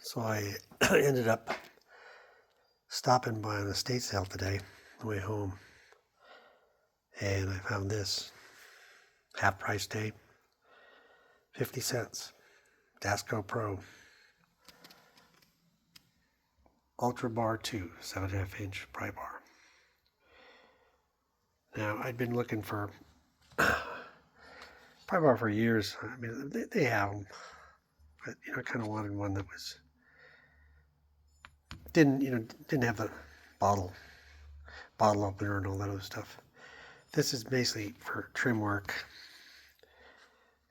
So I ended up stopping by an estate sale today on the way home, and I found this half price tape, 50 cents, DascoPRO Ultra Bar II, 7.5 inch prybar. Now I'd been looking for prybar for years. I mean, they have them, but I kind of wanted one that was didn't have the bottle opener and all that other stuff. This is basically for trim work.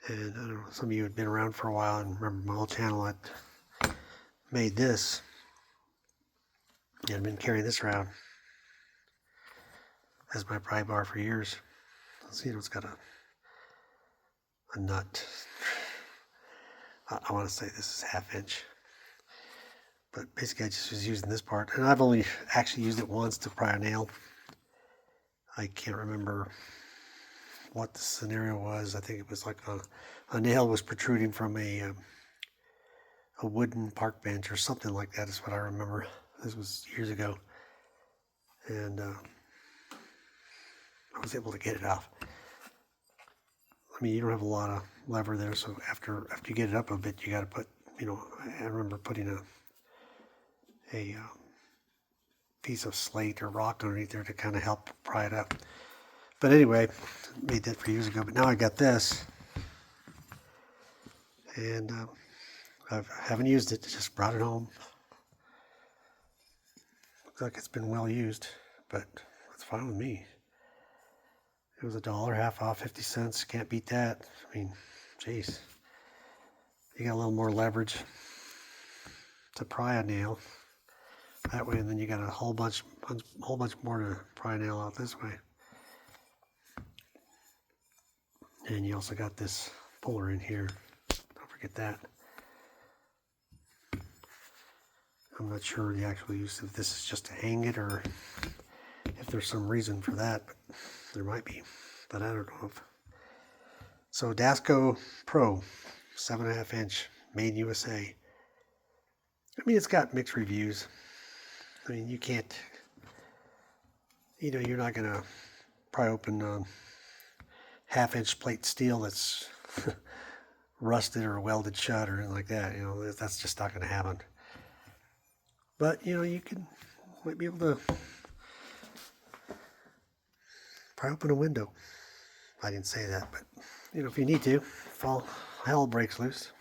And I don't know, some of you had been around for a while and remember my old channel. I made this and I've been carrying this around as my pry bar for years. So, it's got a nut. I want to say this is ½ inch. But basically I just was using this part. And I've only actually used it once to pry a nail. I can't remember what the scenario was. I think it was like a nail was protruding from a wooden park bench or something like that is what I remember. This was years ago. And I was able to get it off. I mean, you don't have a lot of lever there, so after you get it up a bit, you got to put, I remember putting a piece of slate or rock underneath there to kind of help pry it up. But anyway, made that for years ago. But now I got this, and I haven't used it. Just brought it home. Looks like it's been well used, but that's fine with me. It was $1, half off, 50 cents. Can't beat that. I mean, jeez. You got a little more leverage to pry a nail that way, and then you got a whole bunch more to pry a nail out this way. And you also got this puller in here. Don't forget that. I'm not sure the actual use of this is just to hang it or if there's some reason for that, but there might be. But I don't know if. So DascoPRO, 7.5 inch, made in USA. I mean, it's got mixed reviews. I mean, you can't, you're not going to pry open ½ inch plate steel that's rusted or welded shut or anything like that. That's just not going to happen. But you might be able to pry open a window. I didn't say that, but if you need to, if all hell breaks loose,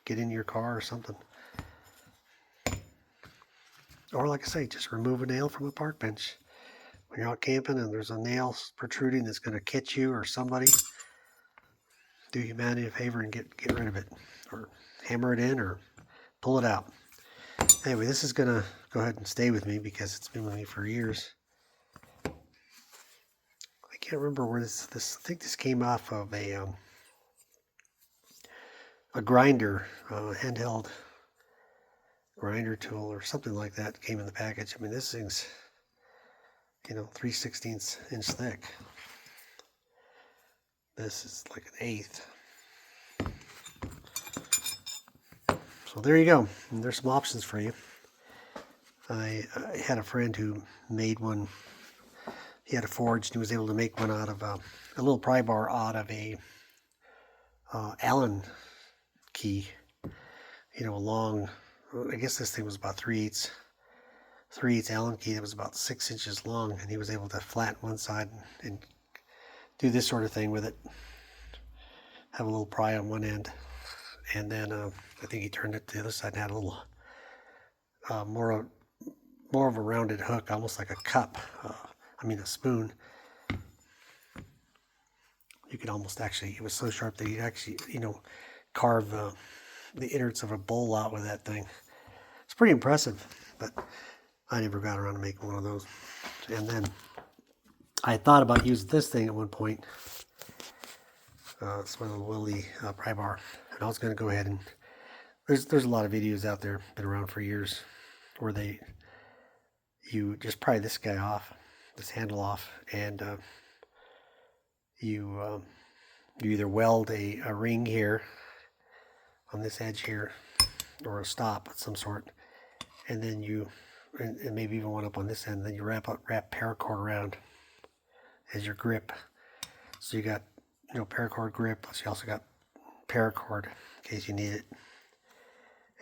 get in your car or something. Or like I say, just remove a nail from a park bench. When you're out camping and there's a nail protruding that's going to catch you or somebody, do humanity a favor and get rid of it, or hammer it in or pull it out. Anyway, this is going to go ahead and stay with me because it's been with me for years. I can't remember where this I think this came off of a grinder, handheld grinder tool or something like that came in the package. I mean, this thing's 3/16 inch thick. This is like an 1/8. So there you go. And there's some options for you. I had a friend who made one. He had a forge and he was able to make one out of a little pry bar out of a Allen key. A long, I guess this thing was about 3/8 Allen key that was about 6 inches long, and he was able to flatten one side and do this sort of thing with it. Have a little pry on one end, and then I think he turned it to the other side and had a little more of a rounded hook, almost like a cup. A spoon. You could almost it was so sharp that you actually, carve the innards of a bowl out with that thing. It's pretty impressive, but I never got around to making one of those. And then I thought about using this thing at one point. It's my little Willie pry bar, and I was going to go ahead and there's a lot of videos out there, been around for years, where you just pry this guy off, this handle off, and you either weld a ring here on this edge here, or a stop of some sort, and then and maybe even one up on this end. Then you wrap paracord around as your grip. So you got paracord grip, plus you also got paracord in case you need it.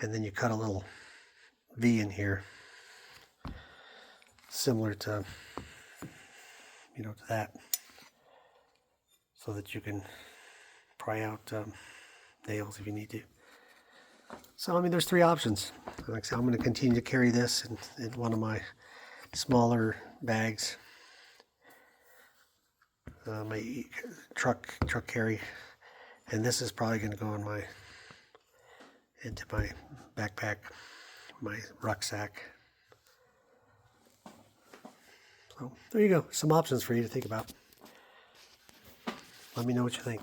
And then you cut a little V in here, similar to to that, so that you can pry out nails if you need to. So I mean, there's three options. Like I said, I'm going to continue to carry this in one of my smaller bags, my truck carry, and this is probably going to go into my backpack, my rucksack. So there you go, some options for you to think about. Let me know what you think.